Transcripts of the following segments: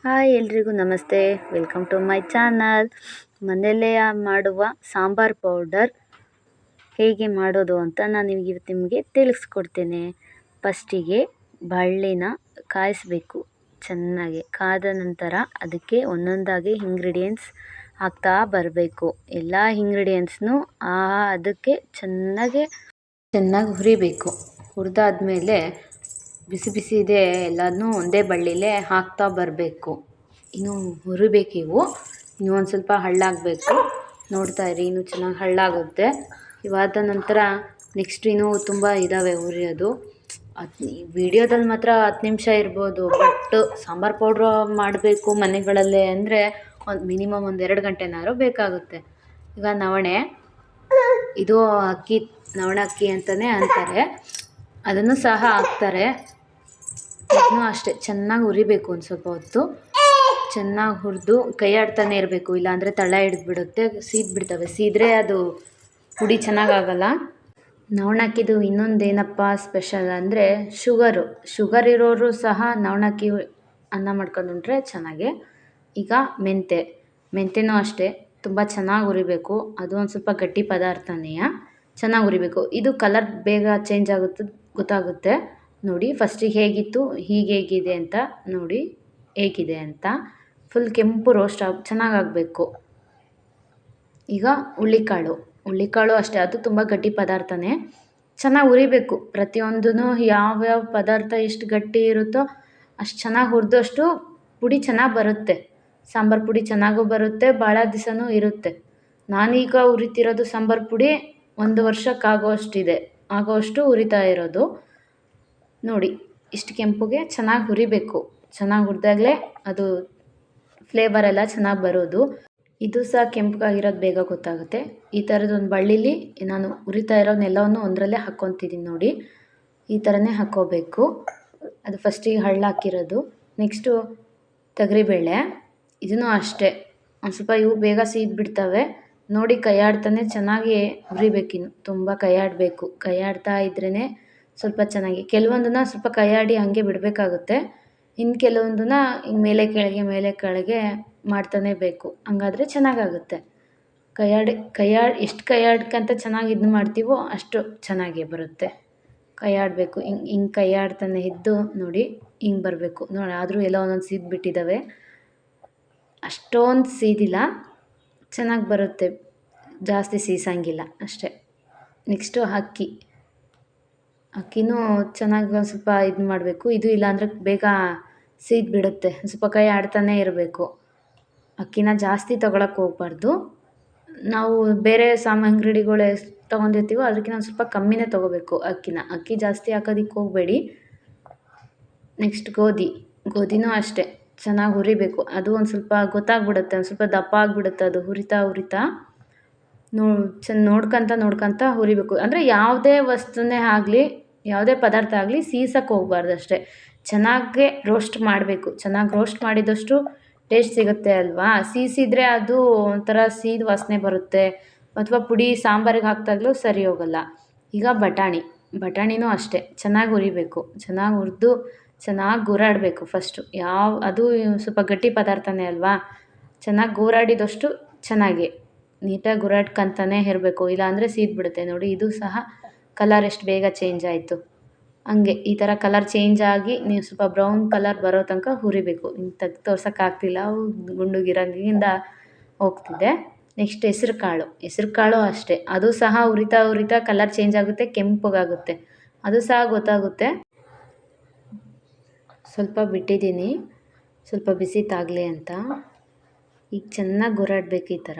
Hi ಎಲ್ರಿಗೂ ನಮಸ್ತೆ. Welcome to my channel. ಮನೆಯಲ್ಲೇ ಮಾಡುವ ಸಾಂಬಾರ್ ಪೌಡರ್ ಹೇಗೆ ಮಾಡೋದು ಅಂತ ನಾನು ಇವತ್ತು ನಿಮಗೆ ತಿಳಿಸ್ಕೊಡ್ತೇನೆ. ಫಸ್ಟಿಗೆ ಬಳ್ಳಿನ ಕಾಯಿಸಬೇಕು. ಚೆನ್ನಾಗಿ ಕಾದ ನಂತರ ಅದಕ್ಕೆ ಒಂದೊಂದಾಗಿ ಇಂಗ್ರೀಡಿಯೆಂಟ್ಸ್ ಹಾಕ್ತಾ ಬರಬೇಕು. ಎಲ್ಲ ಇಂಗ್ರೀಡಿಯೆಂಟ್ಸ್ನು ಅದಕ್ಕೆ ಚೆನ್ನಾಗಿ ಹುರಿಬೇಕು. ಹುರಿದಾದ್ಮೇಲೆ ಬಿಸಿ ಬಿಸಿ ಇದೆ ಎಲ್ಲನೂ ಒಂದೇ ಬಳ್ಳಿಲೇ ಹಾಕ್ತಾ ಬರಬೇಕು. ಇನ್ನು ಹುರಿಬೇಕು ಇನ್ನೂ ಒಂದು ಸ್ವಲ್ಪ ಹಳ್ಳಾಗಬೇಕು. ನೋಡ್ತಾ ಇರಿ, ಇನ್ನೂ ಚೆನ್ನಾಗಿ ಹಳ್ಳಾಗುತ್ತೆ. ಇವಾದ ನಂತರ ನೆಕ್ಸ್ಟ್ ಇನ್ನೂ ತುಂಬ ಇದ್ದಾವೆ ಹುರಿಯೋದು. ವಿಡಿಯೋದಲ್ಲಿ ಮಾತ್ರ 10 ನಿಮಿಷ ಇರ್ಬೋದು, ಬಟ್ ಸಾಂಬಾರು ಪೌಡ್ರ್ ಮಾಡಬೇಕು ಮನೆಗಳಲ್ಲೇ ಅಂದರೆ ಮಿನಿಮಮ್ 1-2 ಗಂಟೆನಾದ್ರು ಬೇಕಾಗುತ್ತೆ. ಈಗ ನವಣೆ, ಇದು ಅಕ್ಕಿ, ನವಣೆ ಅಕ್ಕಿ ಅಂತಲೇ ಅಂತಾರೆ, ಅದನ್ನು ಸಹ ಹಾಕ್ತಾರೆ. ಇದನ್ನು ಅಷ್ಟೇ ಚೆನ್ನಾಗಿ ಹುರಿಬೇಕು. ಒಂದು ಸ್ವಲ್ಪ ಹೊತ್ತು ಚೆನ್ನಾಗಿ ಹುರಿದು ಕೈ ಆಡ್ತಾನೆ ಇರಬೇಕು, ಇಲ್ಲಾಂದರೆ ತಳ ಹಿಡಿದ್ಬಿಡುತ್ತೆ, ಸೀದ್ಬಿಡ್ತವೆ. ಸೀದ್ರೆ ಅದು ಪುಡಿ ಚೆನ್ನಾಗಾಗಲ್ಲ. ನವಣಕ್ಕಿದು ಇನ್ನೊಂದು ಏನಪ್ಪ ಸ್ಪೆಷಲ್ ಅಂದರೆ ಶುಗರ್ ಇರೋರು ಸಹ ನವಣಕ್ಕಿ ಅನ್ನ ಮಾಡ್ಕೊಂಡ್ರೆ ಚೆನ್ನಾಗೆ. ಈಗ ಮೆಂತೆನೂ ಅಷ್ಟೇ ತುಂಬ ಚೆನ್ನಾಗಿ ಹುರಿಬೇಕು. ಅದು ಒಂದು ಸ್ವಲ್ಪ ಗಟ್ಟಿ ಪದಾರ್ಥನೇ, ಚೆನ್ನಾಗಿ ಹುರಿಬೇಕು. ಇದು ಕಲರ್ ಬೇಗ ಚೇಂಜ್ ಆಗುತ್ತೆ, ಗೊತ್ತಾಗುತ್ತೆ ನೋಡಿ. ಫಸ್ಟಿಗೆ ಹೇಗಿತ್ತು ಹೇಗಿದೆ ಅಂತ ನೋಡಿ, ಹೇಗಿದೆ ಅಂತ. ಫುಲ್ ಕೆಂಪು ರೋಸ್ಟ್ ಚೆನ್ನಾಗಾಗಬೇಕು. ಈಗ ಹುಳ್ಳಿಕಾಳು ಅಷ್ಟೇ, ಅದು ತುಂಬ ಗಟ್ಟಿ ಪದಾರ್ಥನೇ, ಚೆನ್ನಾಗಿ ಹುರಿಬೇಕು. ಪ್ರತಿಯೊಂದೂ ಯಾವ್ಯಾವ ಪದಾರ್ಥ ಎಷ್ಟು ಗಟ್ಟಿ ಇರುತ್ತೋ ಅಷ್ಟು ಚೆನ್ನಾಗಿ ಹುರಿದಷ್ಟು ಪುಡಿ ಚೆನ್ನಾಗಿ ಬರುತ್ತೆ. ಸಾಂಬಾರು ಪುಡಿ ಚೆನ್ನಾಗೂ ಬರುತ್ತೆ, ಭಾಳ ದಿವಸನೂ ಇರುತ್ತೆ. ನಾನೀಗ ಹುರಿತಿರೋದು ಸಾಂಬಾರು ಪುಡಿ 1 ವರ್ಷಕ್ಕಾಗೋಷ್ಟು ಹುರಿತಾ ಇರೋದು ನೋಡಿ. ಇಷ್ಟು ಕೆಂಪುಗೆ ಚೆನ್ನಾಗಿ ಹುರಿಬೇಕು. ಚೆನ್ನಾಗಿ ಹುರಿದಾಗಲೇ ಅದು ಫ್ಲೇವರ್ ಎಲ್ಲ ಚೆನ್ನಾಗಿ ಬರೋದು. ಇದು ಸಹ ಕೆಂಪಗಾಗಿರೋದು ಬೇಗ ಗೊತ್ತಾಗುತ್ತೆ. ಈ ಥರದೊಂದು ಬಳ್ಳಿಲಿ ನಾನು ಹುರಿತಾ ಇರೋನೆಲ್ಲವನ್ನು ಒಂದರಲ್ಲೇ ಹಾಕ್ಕೊತಿದ್ದೀನಿ ನೋಡಿ. ಈ ಥರನೇ ಹಾಕ್ಕೋಬೇಕು. ಅದು ಫಸ್ಟಿಗೆ ಹಾಕಿರೋದು. ನೆಕ್ಸ್ಟು ತೊಗರಿಬೇಳೆ, ಇದನ್ನು ಅಷ್ಟೇ ಒಂದು ಸ್ವಲ್ಪ ಇವು ಬೇಗ ಸೀದ್ಬಿಡ್ತವೆ ನೋಡಿ. ಕೈಯಾಡ್ತಾನೆ ಚೆನ್ನಾಗಿ ಹುರಿಬೇಕಿನ್ನು, ತುಂಬ ಕೈಯಾಡಬೇಕು. ಕೈಯಾಡ್ತಾ ಇದ್ರೇ ಸ್ವಲ್ಪ ಚೆನ್ನಾಗಿ. ಕೆಲವೊಂದನ್ನು ಸ್ವಲ್ಪ ಕೈಯಾಡಿ ಹಾಗೆ ಬಿಡಬೇಕಾಗುತ್ತೆ. ಇನ್ನು ಕೆಲವೊಂದನ್ನು ಮೇಲೆ ಕೆಳಗೆ ಮಾಡ್ತಾನೆ ಬೇಕು, ಹಂಗಾದ್ರೆ ಚೆನ್ನಾಗಾಗುತ್ತೆ. ಎಷ್ಟು ಕೈಯಾಡ್ಕಂತ ಚೆನ್ನಾಗಿ ಇದನ್ನ ಮಾಡ್ತೀವೋ ಅಷ್ಟು ಚೆನ್ನಾಗೇ ಬರುತ್ತೆ. ಕೈಯಾಡಬೇಕು, ಹಿಂಗೆ ಕೈಯಾಡ್ತಾನೆ ಇದ್ದು ನೋಡಿ, ಹಿಂಗೆ ಬರಬೇಕು ನೋಡಿ. ಆದರೂ ಎಲ್ಲ ಒಂದೊಂದು ಸೀದ್ಬಿಟ್ಟಿದ್ದಾವೆ, ಅಷ್ಟೊಂದು ಸೀದಿಲ್ಲ, ಚೆನ್ನಾಗಿ ಬರುತ್ತೆ, ಜಾಸ್ತಿ ಸೀಸಂಗಿಲ್ಲ ಅಷ್ಟೇ. ನೆಕ್ಸ್ಟು ಅಕ್ಕಿನೂ ಚೆನ್ನಾಗಿ ಒಂದು ಸ್ವಲ್ಪ ಇದು ಮಾಡಬೇಕು. ಇದು ಇಲ್ಲಾಂದರೆ ಬೇಗ ಸೀದ್ಬಿಡುತ್ತೆ, ಸ್ವಲ್ಪ ಕೈ ಆಡ್ತಾನೆ ಇರಬೇಕು. ಅಕ್ಕಿನ ಜಾಸ್ತಿ ತೊಗೊಳಕ್ಕೆ ಹೋಗ್ಬಾರ್ದು. ನಾವು ಬೇರೆ ಅಂಗಡಿಗಳು ಎಷ್ಟು ತೊಗೊಂಡಿರ್ತೀವೋ ಅದಕ್ಕಿಂತ ಒಂದು ಸ್ವಲ್ಪ ಕಮ್ಮಿನೇ ತೊಗೋಬೇಕು ಅಕ್ಕಿ ಜಾಸ್ತಿ ಹಾಕೋದಕ್ಕೆ ಹೋಗಬೇಡಿ. ನೆಕ್ಸ್ಟ್ ಗೋಧಿನೂ ಅಷ್ಟೇ ಚೆನ್ನಾಗಿ ಹುರಿಬೇಕು. ಅದು ಒಂದು ಸ್ವಲ್ಪ ಗೊತ್ತಾಗ್ಬಿಡುತ್ತೆ, ಒಂದು ಸ್ವಲ್ಪ ದಪ್ಪ ಆಗಿಬಿಡುತ್ತೆ ಅದು ಹುರಿತಾ ನೋಡ್ಕೊತ ಹುರಿಬೇಕು. ಅಂದರೆ ಯಾವುದೇ ವಸ್ತುನೇ ಆಗಲಿ, ಯಾವುದೇ ಪದಾರ್ಥ ಆಗಲಿ ಸೀಸಕ್ಕೆ ಹೋಗ್ಬಾರ್ದು ಅಷ್ಟೇ. ಚೆನ್ನಾಗಿ ರೋಸ್ಟ್ ಮಾಡಬೇಕು. ಚೆನ್ನಾಗಿ ರೋಸ್ಟ್ ಮಾಡಿದಷ್ಟು ಟೇಸ್ಟ್ ಸಿಗುತ್ತೆ ಅಲ್ವಾ. ಸೀಸಿದ್ರೆ ಅದು ಒಂಥರ ಸೀದ ವಾಸನೆ ಬರುತ್ತೆ, ಅಥವಾ ಪುಡಿ ಸಾಂಬಾರಿಗೆ ಹಾಕಿದಾಗಲೂ ಸರಿ ಹೋಗಲ್ಲ. ಈಗ ಬಟಾಣಿನೂ ಅಷ್ಟೇ ಚೆನ್ನಾಗಿ ಹುರಿಬೇಕು. ಚೆನ್ನಾಗಿ ಹುರಿದು ಚೆನ್ನಾಗಿ ಗೂರಾಡಬೇಕು ಫಸ್ಟು. ಅದು ಸ್ವಲ್ಪ ಗಟ್ಟಿ ಪದಾರ್ಥನೇ ಅಲ್ವಾ, ಚೆನ್ನಾಗಿ ಗೂರಾಡಿದಷ್ಟು ಚೆನ್ನಾಗಿ ನೀಟಾಗಿ ಗೂರಾಡ್ಕೊಂತಾನೆ ಇರಬೇಕು, ಇಲ್ಲಾಂದರೆ ಸೀದ್ಬಿಡುತ್ತೆ ನೋಡಿ. ಇದು ಸಹ ಕಲರ್ ಎಷ್ಟು ಬೇಗ ಚೇಂಜ್ ಆಯಿತು. ಹಂಗೆ ಈ ಥರ ಕಲರ್ ಚೇಂಜ್ ಆಗಿ ನೀವು ಸ್ವಲ್ಪ ಬ್ರೌನ್ ಕಲರ್ ಬರೋ ತನಕ ಹುರಿಬೇಕು. ಹಿಂಗೆ ತೆಗ್ದು ತೋರ್ಸೋಕ್ಕಾಗ್ತಿಲ್ಲ, ಗುಂಡುಗಿರಂಗಿಂದ ಹೋಗ್ತಿದೆ. ನೆಕ್ಸ್ಟ್ ಹೆಸ್ರು ಕಾಳು ಅಷ್ಟೇ, ಅದು ಸಹ ಹುರಿತಾ ಕಲರ್ ಚೇಂಜ್ ಆಗುತ್ತೆ, ಕೆಂಪಗಾಗುತ್ತೆ, ಅದು ಸಹ ಗೊತ್ತಾಗುತ್ತೆ. ಸ್ವಲ್ಪ ಬಿಟ್ಟಿದ್ದೀನಿ, ಸ್ವಲ್ಪ ಬಿಸಿ ತಾಗಲಿ ಅಂತ. ಈಗ ಚೆನ್ನಾಗಿ ಗೂರಾಡಬೇಕು. ಈ ಥರ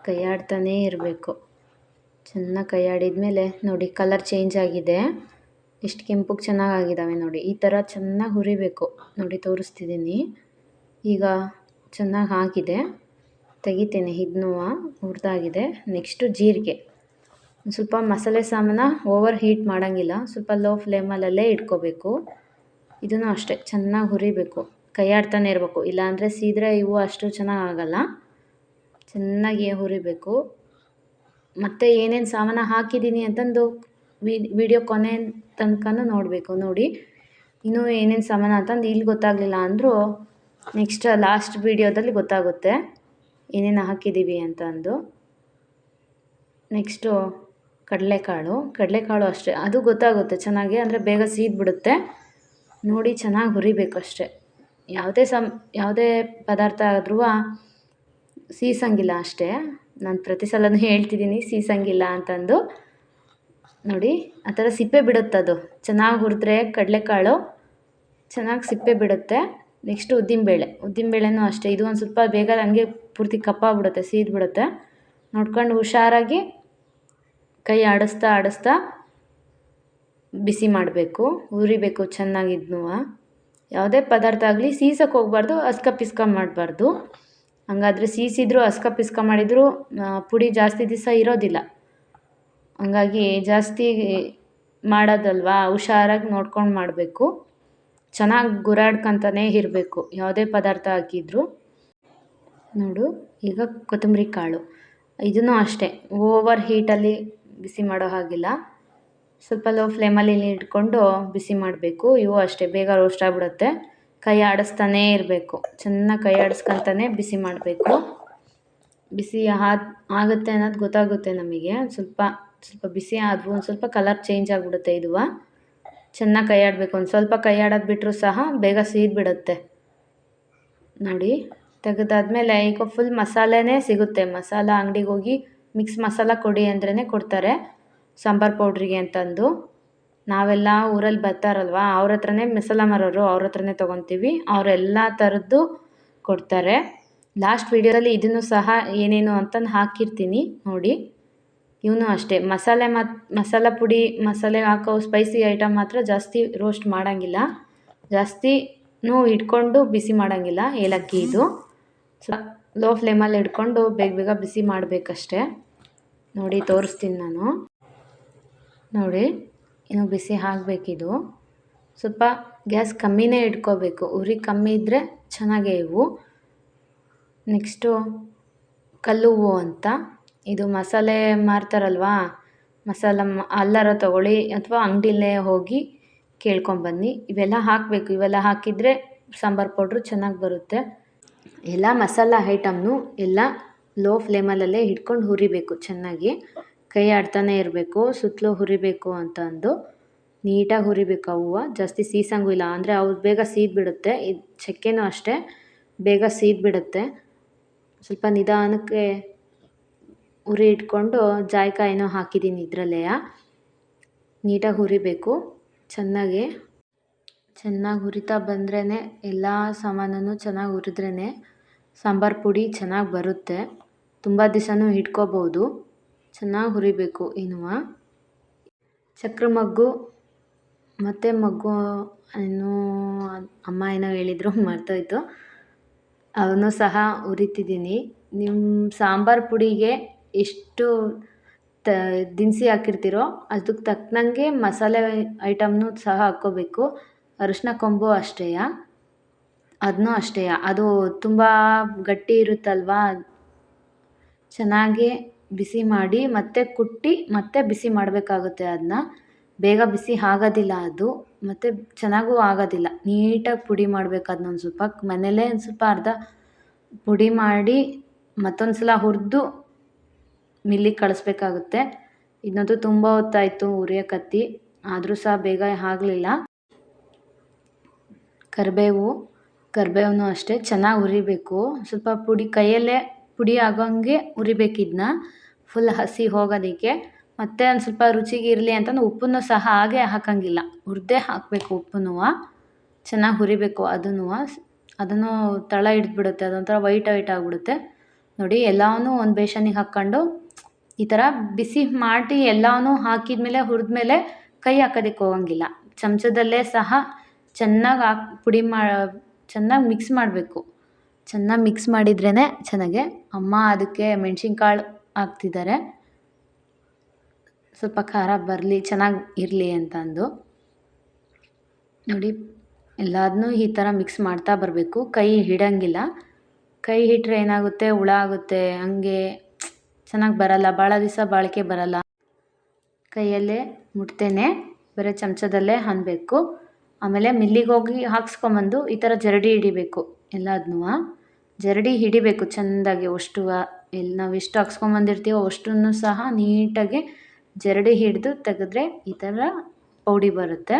ಕೈಯಾಡ್ತಾನೇ ಇರಬೇಕು. ಚೆನ್ನಾಗಿ ಕೈಯಾಡಿದ್ಮೇಲೆ ನೋಡಿ ಕಲರ್ ಚೇಂಜ್ ಆಗಿದೆ, ಎಷ್ಟು ಕೆಂಪಗೆ ಚೆನ್ನಾಗಿದ್ದಾವೆ ನೋಡಿ. ಈ ಥರ ಚೆನ್ನಾಗಿ ಹುರಿಬೇಕು ನೋಡಿ, ತೋರಿಸ್ತಿದ್ದೀನಿ. ಈಗ ಚೆನ್ನಾಗಿ ಆಗಿದೆ, ತೆಗಿತೀನಿ. ಇದನ್ನೂ ಹುರಿದಾಗಿದೆ. ನೆಕ್ಸ್ಟು ಜೀರಿಗೆ, ಒಂದು ಸ್ವಲ್ಪ ಮಸಾಲೆ ಸಾಮಾನ ಓವರ್ ಹೀಟ್ ಮಾಡೋಂಗಿಲ್ಲ, ಸ್ವಲ್ಪ ಲೋ ಫ್ಲೇಮಲ್ಲೇ ಇಟ್ಕೋಬೇಕು. ಇದನ್ನು ಅಷ್ಟೇ ಚೆನ್ನಾಗಿ ಹುರಿಬೇಕು, ಕೈಯಾಡ್ತಾನೆ ಇರಬೇಕು, ಇಲ್ಲಾಂದರೆ ಸೀದ್ರೆ ಇವು ಅಷ್ಟು ಚೆನ್ನಾಗಾಗಲ್ಲ. ಚೆನ್ನಾಗಿ ಹುರಿಬೇಕು. ಮತ್ತು ಏನೇನು ಸಾಮಾನು ಹಾಕಿದ್ದೀನಿ ಅಂತಂದು ವಿಡಿಯೋ ಕೊನೆ ತನಕನೂ ನೋಡಬೇಕು ನೋಡಿ. ಇನ್ನೂ ಏನೇನು ಸಾಮಾನು ಅಂತಂದು ಇಲ್ಲಿ ಗೊತ್ತಾಗಲಿಲ್ಲ ಅಂದರೂ ನೆಕ್ಸ್ಟ್ ಲಾಸ್ಟ್ ವೀಡಿಯೋದಲ್ಲಿ ಗೊತ್ತಾಗುತ್ತೆ ಏನೇನು ಹಾಕಿದ್ದೀವಿ ಅಂತ ಅಂದು. ನೆಕ್ಸ್ಟು ಕಡಲೆಕಾಳು ಅಷ್ಟೇ, ಅದು ಗೊತ್ತಾಗುತ್ತೆ ಚೆನ್ನಾಗಿ, ಅಂದರೆ ಬೇಗ ಸೀದ್ಬಿಡುತ್ತೆ. ನೋಡಿ ಚೆನ್ನಾಗಿ ಹುರಿಬೇಕು ಅಷ್ಟೇ. ಯಾವುದೇ ಪದಾರ್ಥ ಆದ್ರೂ ಸೀಸಂಗಿಲ್ಲ ಅಷ್ಟೇ. ನಾನು ಪ್ರತಿ ಸಲನೂ ಹೇಳ್ತಿದ್ದೀನಿ ಸೀಸಂಗಿಲ್ಲ ಅಂತಂದು. ನೋಡಿ ಆ ಥರ ಸಿಪ್ಪೆ ಬಿಡುತ್ತದು, ಚೆನ್ನಾಗಿ ಹುರಿದ್ರೆ ಕಡಲೆಕಾಳು ಚೆನ್ನಾಗಿ ಸಿಪ್ಪೆ ಬಿಡುತ್ತೆ. ನೆಕ್ಸ್ಟು ಉದ್ದಿನಬೇಳೆನೂ ಅಷ್ಟೇ, ಇದು ಒಂದು ಸ್ವಲ್ಪ ಬೇಗ ಹಂಗೆ ಪೂರ್ತಿ ಕಪ್ಪಾಗ್ಬಿಡುತ್ತೆ, ಸೀದ್ಬಿಡುತ್ತೆ. ನೋಡ್ಕೊಂಡು ಹುಷಾರಾಗಿ ಕೈ ಆಡಿಸ್ತಾ ಬಿಸಿ ಮಾಡಬೇಕು, ಹುರಿಬೇಕು ಚೆನ್ನಾಗಿ. ಯಾವುದೇ ಪದಾರ್ಥ ಆಗಲಿ ಸೀಸಕ್ಕೆ ಹೋಗಬಾರ್ದು, ಪಿಸ್ಕ ಮಾಡಬಾರ್ದು. ಹಂಗಾದ್ರೆ ಸೀಸಿದ್ರು ಪಿಸ್ಕ ಮಾಡಿದರೂ ಪುಡಿ ಜಾಸ್ತಿ ದಿವಸ ಇರೋದಿಲ್ಲ. ಹಂಗಾಗಿ ಜಾಸ್ತಿ ಮಾಡೋದಲ್ವಾ, ಹುಷಾರಾಗಿ ನೋಡ್ಕೊಂಡು ಮಾಡಬೇಕು. ಚೆನ್ನಾಗಿ ಗುರಾಡ್ಕೊಂತಾನೇ ಇರಬೇಕು ಯಾವುದೇ ಪದಾರ್ಥ ಹಾಕಿದ್ರು. ನೋಡು ಈಗ ಕೊತ್ತಂಬರಿ ಕಾಳು, ಇದನ್ನು ಅಷ್ಟೇ ಓವರ್ ಹೀಟಲ್ಲಿ ಬಿಸಿ ಮಾಡೋ ಹಾಗಿಲ್ಲ, ಸ್ವಲ್ಪ ಲೋ ಫ್ಲೇಮಲ್ಲಿ ಇಟ್ಕೊಂಡು ಬಿಸಿ ಮಾಡಬೇಕು. ಇವು ಅಷ್ಟೇ ಬೇಗ ರೋಸ್ಟ್ ಆಗಿಬಿಡುತ್ತೆ. ಕೈ ಆಡಿಸ್ತಾನೇ ಇರಬೇಕು, ಚೆನ್ನಾಗಿ ಕೈ ಆಡಿಸ್ಕೊತಾನೆ ಬಿಸಿ ಮಾಡಬೇಕು. ಬಿಸಿ ಆಗುತ್ತೆ ಅನ್ನೋದು ಗೊತ್ತಾಗುತ್ತೆ ನಮಗೆ. ಸ್ವಲ್ಪ ಬಿಸಿ ಆದರೂ ಒಂದು ಸ್ವಲ್ಪ ಕಲರ್ ಚೇಂಜ್ ಆಗಿಬಿಡುತ್ತೆ. ಇದು ಚೆನ್ನಾಗಿ ಕೈ ಆಡಬೇಕು, ಒಂದು ಸ್ವಲ್ಪ ಕೈ ಆಡೋದು ಬಿಟ್ಟರೂ ಸಹ ಬೇಗ ಸೀದ್ಬಿಡುತ್ತೆ. ನೋಡಿ ತೆಗೆದಾದ್ಮೇಲೆ ಈಗ ಫುಲ್ ಮಸಾಲೆನೇ ಸಿಗುತ್ತೆ. ಮಸಾಲ ಅಂಗಡಿಗೆ ಹೋಗಿ ಮಿಕ್ಸ್ ಮಸಾಲ ಕೊಡಿ ಅಂದ್ರೇ ಕೊಡ್ತಾರೆ ಸಾಂಬಾರು ಪೌಡ್ರಿಗೆ ಅಂತಂದು. ನಾವೆಲ್ಲ ಊರಲ್ಲಿ ಬರ್ತಾರಲ್ವ, ಅವ್ರ ಹತ್ರನೇ ಮಸಾಲ ಮಾರೋರು, ಅವ್ರ ಹತ್ರನೇ ತೊಗೊತೀವಿ. ಅವರೆಲ್ಲ ಥರದ್ದು ಕೊಡ್ತಾರೆ. ಲಾಸ್ಟ್ ವೀಡಿಯೋದಲ್ಲಿ ಇದನ್ನು ಸಹ ಏನೇನು ಅಂತಂದು ಹಾಕಿರ್ತೀನಿ ನೋಡಿ. ಇವನು ಅಷ್ಟೇ ಮಸಾಲ ಪುಡಿ, ಮಸಾಲೆ ಹಾಕೋ ಸ್ಪೈಸಿ ಐಟಮ್ ಮಾತ್ರ ಜಾಸ್ತಿ ರೋಸ್ಟ್ ಮಾಡೋಂಗಿಲ್ಲ, ಜಾಸ್ತಿನೂ ಇಟ್ಕೊಂಡು ಬಿಸಿ ಮಾಡೋಂಗಿಲ್ಲ. ಏಲಕ್ಕಿ ಇದು ಲೋ ಫ್ಲೇಮಲ್ಲಿ ಇಟ್ಕೊಂಡು ಬೇಗ ಬಿಸಿ ಮಾಡಬೇಕಷ್ಟೆ. ನೋಡಿ ತೋರಿಸ್ತೀನಿ ನಾನು. ನೋಡಿ ಇನ್ನು ಬಿಸಿ ಆಗಬೇಕಿದು. ಸ್ವಲ್ಪ ಗ್ಯಾಸ್ ಕಮ್ಮಿನೇ ಇಟ್ಕೋಬೇಕು, ಉರಿ ಕಮ್ಮಿ ಇದ್ದರೆ ಚೆನ್ನಾಗೇ ಇವು. ನೆಕ್ಸ್ಟು ಕಲ್ಲುವ್ವು ಅಂತ, ಇದು ಮಸಾಲೆ ಮಾರ್ತಾರಲ್ವ, ಅಲ್ಲಾರ ತೊಗೊಳ್ಳಿ ಅಥವಾ ಅಂಗಡಿಲೇ ಹೋಗಿ ಕೇಳ್ಕೊಂಬನ್ನಿ. ಇವೆಲ್ಲ ಹಾಕಬೇಕು, ಇವೆಲ್ಲ ಹಾಕಿದರೆ ಸಾಂಬಾರು ಪೌಡ್ರು ಚೆನ್ನಾಗಿ ಬರುತ್ತೆ. ಎಲ್ಲ ಮಸಾಲ ಐಟಮ್ನು ಎಲ್ಲ ಲೋ ಫ್ಲೇಮಲ್ಲೇ ಇಟ್ಕೊಂಡು ಹುರಿಬೇಕು ಚೆನ್ನಾಗಿ. ಕೈ ಆಡ್ತಾನೆ ಇರಬೇಕು, ಸುತ್ತಲೂ ಹುರಿಬೇಕು ಅಂತಂದು ನೀಟಾಗಿ ಹುರಿಬೇಕು. ಅವು ಜಾಸ್ತಿ ಸೀಸಂಗೂ ಇಲ್ಲ, ಅಂದರೆ ಅವು ಬೇಗ ಸೀದ್ಬಿಡುತ್ತೆ. ಇದು ಚಕ್ಕೆನೂ ಅಷ್ಟೇ ಬೇಗ ಸೀದ್ಬಿಡುತ್ತೆ. ಸ್ವಲ್ಪ ನಿಧಾನಕ್ಕೆ ಉರಿ ಇಟ್ಕೊಂಡು ಜಾಯಿಕಾಯಿನೂ ಹಾಕಿದ್ದೀನಿ ಇದರಲ್ಲೇ. ನೀಟಾಗಿ ಹುರಿಬೇಕು ಚೆನ್ನಾಗಿ ಹುರಿತಾ ಬಂದ್ರೇ, ಎಲ್ಲ ಸಾಮಾನನ್ನು ಚೆನ್ನಾಗಿ ಹುರಿದ್ರೇ ಸಾಂಬಾರು ಪುಡಿ ಚೆನ್ನಾಗಿ ಬರುತ್ತೆ. ತುಂಬ ದಿವಸನೂ ಇಟ್ಕೋಬೋದು. ಚೆನ್ನಾಗಿ ಹುರಿಬೇಕು. ಇನ್ನು ಚಕ್ರ ಮಗ್ಗು ಮತ್ತು ಏನೋ ಅಮ್ಮ ಏನೋ ಹೇಳಿದರು, ಮರ್ತೋಯ್ತು. ಅವನು ಸಹ ಹುರಿತಿದ್ದೀನಿ. ನಿಮ್ಮ ಸಾಂಬಾರು ಪುಡಿಗೆ ಎಷ್ಟು ದಿನಸಿ ಹಾಕಿರ್ತೀರೋ ಅದಕ್ಕೆ ತಕ್ಕನಂಗೆ ಮಸಾಲೆ ಐಟಮ್ನೂ ಸಹ ಹಾಕ್ಕೋಬೇಕು. ಅರಿಶಿನ ಕೊಂಬು ಅಷ್ಟೇ, ಅದನ್ನೂ ಅಷ್ಟೇ. ಅದು ತುಂಬ ಗಟ್ಟಿ ಇರುತ್ತಲ್ವ, ಚೆನ್ನಾಗಿ ಬಿಸಿ ಮಾಡಿ ಮತ್ತೆ ಕುಟ್ಟಿ ಮತ್ತೆ ಬಿಸಿ ಮಾಡಬೇಕಾಗುತ್ತೆ. ಅದನ್ನ ಬೇಗ ಬಿಸಿ ಆಗೋದಿಲ್ಲ ಅದು, ಮತ್ತು ಚೆನ್ನಾಗೂ ಆಗೋದಿಲ್ಲ. ನೀಟಾಗಿ ಪುಡಿ ಮಾಡಬೇಕು. ಅದನ್ನ ಒಂದು ಸ್ವಲ್ಪ ಮನೇಲೇ ಒಂದು ಸ್ವಲ್ಪ ಅರ್ಧ ಪುಡಿ ಮಾಡಿ ಮತ್ತೊಂದು ಸಲ ಹುರಿದು ಮಿಲ್ಲಿಗೆ ಕಳಿಸ್ಬೇಕಾಗುತ್ತೆ. ಇದನ್ನಂತೂ ತುಂಬ ಹೊತ್ತಾಯಿತು ಹುರಿಯೋಕತ್ತಿ, ಆದರೂ ಸಹ ಬೇಗ ಆಗಲಿಲ್ಲ. ಕರಿಬೇವು ಅಷ್ಟೇ ಚೆನ್ನಾಗಿ ಹುರಿಬೇಕು. ಸ್ವಲ್ಪ ಕೈಯಲ್ಲೇ ಪುಡಿ ಆಗೋಂಗೆ ಹುರಿಬೇಕಿದ್ನ, ಫುಲ್ ಹಸಿ ಹೋಗೋದಕ್ಕೆ. ಮತ್ತು ಒಂದು ಸ್ವಲ್ಪ ರುಚಿಗೆ ಇರಲಿ ಅಂತಂದು ಉಪ್ಪನ್ನು ಸಹ ಹಾಗೆ ಹಾಕೋಂಗಿಲ್ಲ, ಹುರಿದೇ ಹಾಕಬೇಕು. ಉಪ್ಪನ್ನು ಚೆನ್ನಾಗಿ ಹುರಿಬೇಕು. ಅದನ್ನು ತಳ ಹಿಡಿದ್ಬಿಡುತ್ತೆ, ಅದೊಂಥರ ವೈಟ್ ಆಗಿಬಿಡುತ್ತೆ. ನೋಡಿ ಎಲ್ಲವೂ ಒಂದು ಬೇಸನಿಗೆ ಹಾಕ್ಕೊಂಡು ಈ ಥರ ಬಿಸಿ ಮಾಡಿ ಎಲ್ಲವೂ ಹಾಕಿದ್ಮೇಲೆ ಹುರಿದ್ಮೇಲೆ ಕೈ ಹಾಕೋದಕ್ಕೆ ಹೋಗೋಂಗಿಲ್ಲ. ಚಮಚದಲ್ಲೇ ಸಹ ಚೆನ್ನಾಗಿ ಚೆನ್ನಾಗಿ ಮಿಕ್ಸ್ ಮಾಡಬೇಕು. ಚೆನ್ನಾಗಿ ಮಿಕ್ಸ್ ಮಾಡಿದ್ರೇ ಚೆನ್ನಾಗೆ. ಅಮ್ಮ ಅದಕ್ಕೆ ಮೆಣಸಿನ್ಕಾಳು ಹಾಕ್ತಿದ್ದಾರೆ, ಸ್ವಲ್ಪ ಖಾರ ಬರಲಿ, ಚೆನ್ನಾಗಿ ಇರಲಿ ಅಂತಂದು. ನೋಡಿ ಎಲ್ಲದನ್ನೂ ಈ ಥರ ಮಿಕ್ಸ್ ಮಾಡ್ತಾ ಬರಬೇಕು. ಕೈ ಹಿಡೋಂಗಿಲ್ಲ, ಕೈ ಇಟ್ಟರೆ ಏನಾಗುತ್ತೆ, ಹುಳ ಆಗುತ್ತೆ, ಹಂಗೆ ಚೆನ್ನಾಗಿ ಬರಲ್ಲ, ಭಾಳ ದಿವಸ ಬಾಳಿಕೆ ಬರಲ್ಲ. ಕೈಯಲ್ಲೇ ಮುಟ್ತೇನೆ ಬರೀ ಚಮಚದಲ್ಲೇ ಅನ್ಬೇಕು. ಆಮೇಲೆ ಮಿಲ್ಲಿಗೆ ಹೋಗಿ ಹಾಕ್ಸ್ಕೊಂಬಂದು ಈ ಥರ ಜರಡಿ ಹಿಡಿಬೇಕು. ಎಲ್ಲದನ್ನೂ ಜರಡಿ ಹಿಡಿಬೇಕು ಚೆಂದಾಗಿ. ಅಷ್ಟು ನಾವು ಎಷ್ಟು ಹಾಕ್ಸ್ಕೊಂಬಂದಿರ್ತೀವೋ ಅಷ್ಟನ್ನು ಸಹ ನೀಟಾಗಿ ಜರಡಿ ಹಿಡಿದು ತೆಗೆದ್ರೆ ಈ ಥರ ಪೌಡಿ ಬರುತ್ತೆ.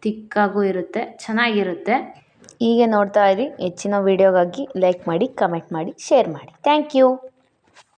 ತಿಕ್ಕಾಗೂ ಇರುತ್ತೆ, ಚೆನ್ನಾಗಿರುತ್ತೆ. ಹೀಗೆ ನೋಡ್ತಾ ಇರಿ. ಹೆಚ್ಚಿನ ವೀಡಿಯೋಗಾಗಿ ಲೈಕ್ ಮಾಡಿ, ಕಮೆಂಟ್ ಮಾಡಿ, ಶೇರ್ ಮಾಡಿ. Thank you.